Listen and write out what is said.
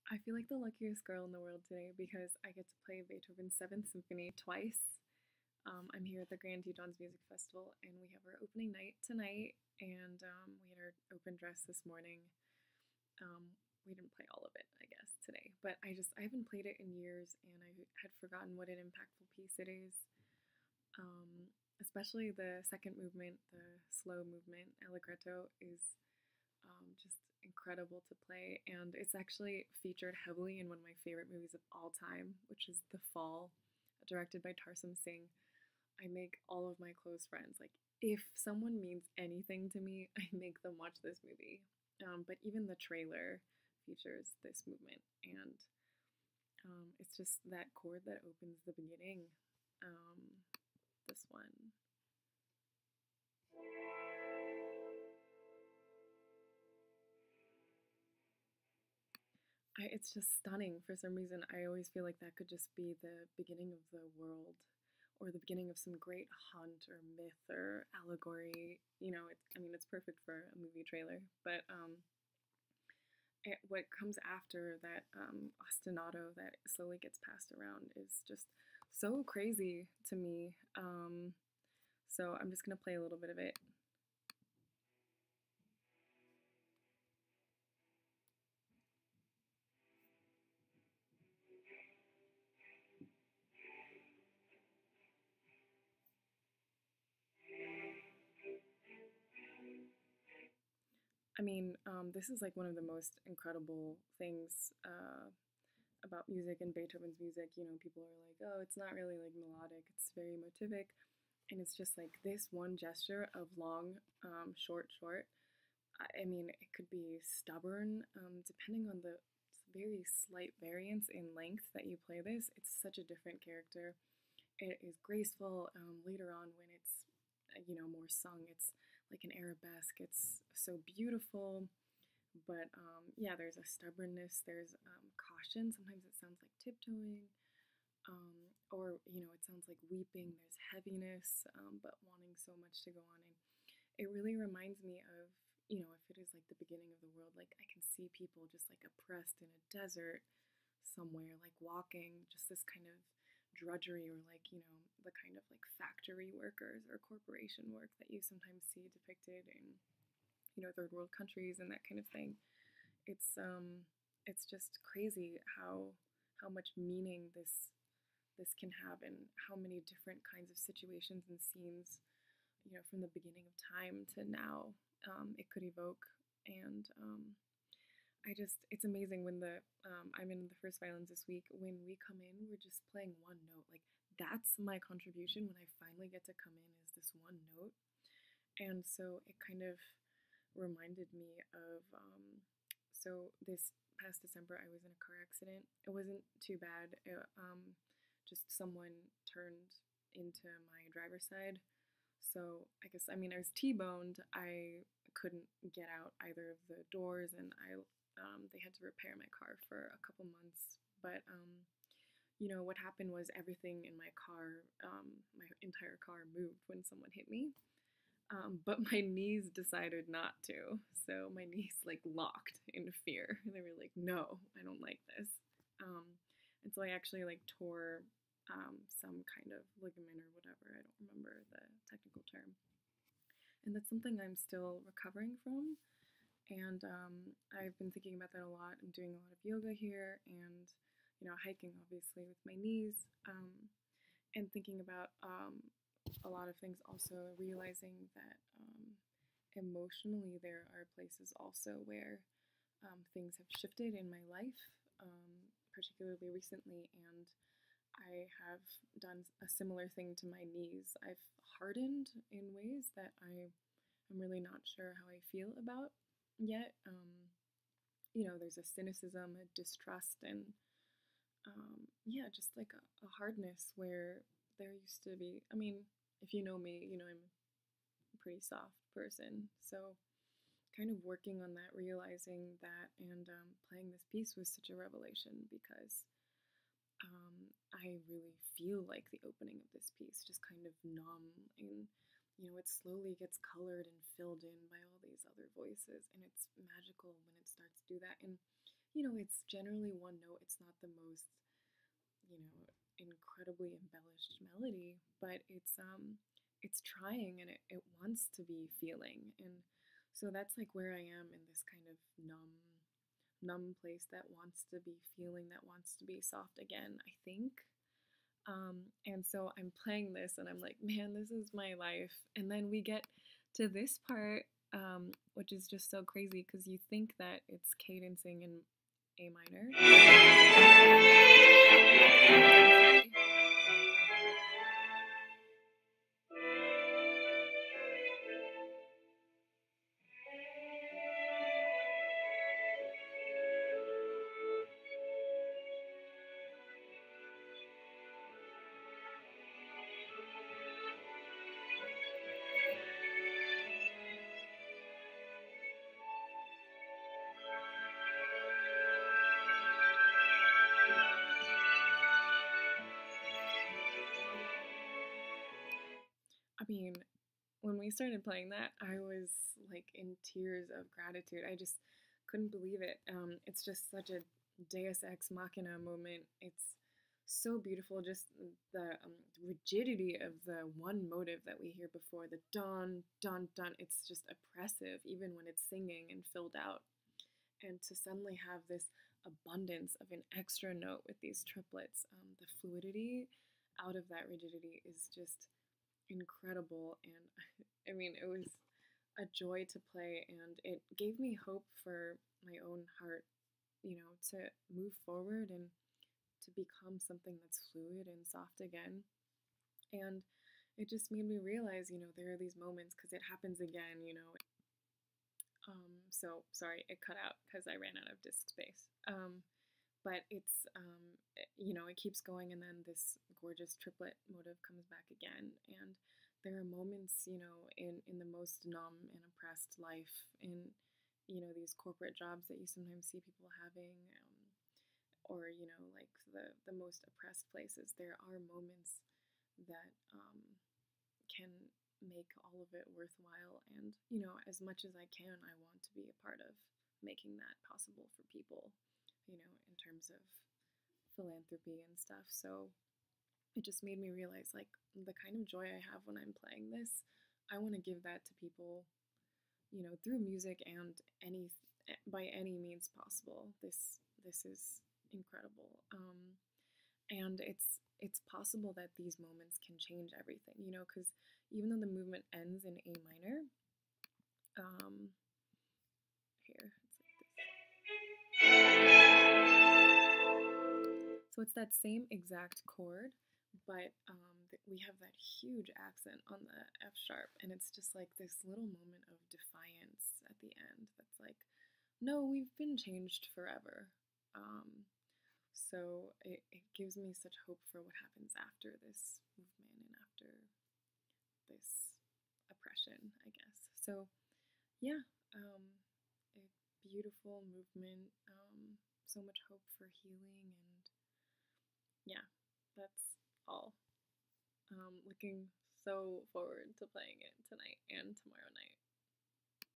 I feel like the luckiest girl in the world today because I get to play Beethoven's Seventh Symphony twice. I'm here at the Grand Tetons Music Festival, and we have our opening night tonight. And we had our open dress this morning. We didn't play all of it, I guess, today, but I haven't played it in years, and I had forgotten what an impactful piece it is. Especially the second movement, the slow movement, Allegretto, is just incredible to play, and it's actually featured heavily in one of my favorite movies of all time, which is The Fall, directed by Tarsum Singh. I make all of my close friends, like, if someone means anything to me, I make them watch this movie. But even the trailer features this movement, and it's just that chord that opens the beginning. Um, this one. It's just stunning for some reason. I always feel like that could just be the beginning of the world or the beginning of some great hunt or myth or allegory. I mean, it's perfect for a movie trailer. But what comes after that ostinato that slowly gets passed around is just so crazy to me. So I'm just going to play a little bit of it. I mean, this is like one of the most incredible things about music and Beethoven's music. People are like, oh, it's not really like melodic, it's very motivic. And it's just like this one gesture of long, short, short. I mean, it could be stubborn, depending on the very slight variance in length that you play this. It's such a different character. It is graceful. Later on, when it's more sung, it's like an arabesque. It's so beautiful, but yeah, there's a stubbornness. There's caution. Sometimes it sounds like tiptoeing, or it sounds like weeping. There's heaviness, but wanting so much to go on, and it really reminds me of if it is like the beginning of the world. Like, I can see people just like oppressed in a desert somewhere, like walking, just this kind of drudgery, or like the kind of like factory workers or corporation work that you sometimes see depicted in third world countries and that kind of thing. It's just crazy how much meaning this can have, and how many different kinds of situations and scenes from the beginning of time to now it could evoke. And it's amazing when I'm in the first violins this week. When we come in, we're just playing one note. Like, that's my contribution when I finally get to come in, is this one note. And so it kind of reminded me of, so this past December, I was in a car accident. It wasn't too bad. Just someone turned into my driver's side. So I mean, I was T-boned. I couldn't get out either of the doors, and they had to repair my car for a couple months. But what happened was everything in my car, my entire car moved when someone hit me. But my knees decided not to. So my knees like locked in fear. They were like, no, I don't like this. And so I actually like tore some kind of ligament or whatever. I don't remember the technical term. And that's something I'm still recovering from. And I've been thinking about that a lot. I'm doing a lot of yoga here, and hiking obviously with my knees, and thinking about a lot of things. Also realizing that emotionally there are places also where things have shifted in my life, particularly recently, and I have done a similar thing to my knees. I've hardened in ways that I'm really not sure how I feel about yet. There's a cynicism, a distrust, and yeah, just like a hardness where there used to be. I mean, if you know me, I'm a pretty soft person. So kind of working on that, realizing that, and playing this piece was such a revelation, because I really feel like the opening of this piece just kind of numb, and it slowly gets colored and filled in by all these other voices, and it's magical when it starts to do that. And it's generally one note. It's not the most, you know, incredibly embellished melody, but it's trying, and it wants to be feeling. And so that's like where I am in this kind of numb place that wants to be feeling, that wants to be soft again, I think. And so I'm playing this and I'm like, man, this is my life. And then we get to this part, which is just so crazy because you think that it's cadencing in A minor. I mean, when we started playing that, I was like in tears of gratitude. I just couldn't believe it. It's just such a Deus Ex Machina moment. It's so beautiful. Just the rigidity of the one motive that we hear before, the dun dun dun. It's just oppressive, even when it's singing and filled out. And to suddenly have this abundance of an extra note with these triplets, the fluidity out of that rigidity is just incredible. And I mean, it was a joy to play, and it gave me hope for my own heart, to move forward and to become something that's fluid and soft again. And it just made me realize, there are these moments because it happens again. So sorry, it cut out because I ran out of disk space. But it keeps going, and then this gorgeous triplet motive comes back again. And there are moments, in the most numb and oppressed life, in, these corporate jobs that you sometimes see people having, or, like the most oppressed places. There are moments that can make all of it worthwhile. And, as much as I can, I want to be a part of making that possible for people, in terms of philanthropy and stuff. So it just made me realize, like, the kind of joy I have when I'm playing this, I want to give that to people, through music and by any means possible. This is incredible. And it's possible that these moments can change everything, because even though the movement ends in A minor, here, it's like this. So it's that same exact chord, but we have that huge accent on the F sharp, and it's just like this little moment of defiance at the end that's like, no, we've been changed forever. So it gives me such hope for what happens after this movement and after this oppression, I guess. So yeah, a beautiful movement, so much hope for healing, and yeah, that's all. Looking so forward to playing it tonight and tomorrow night.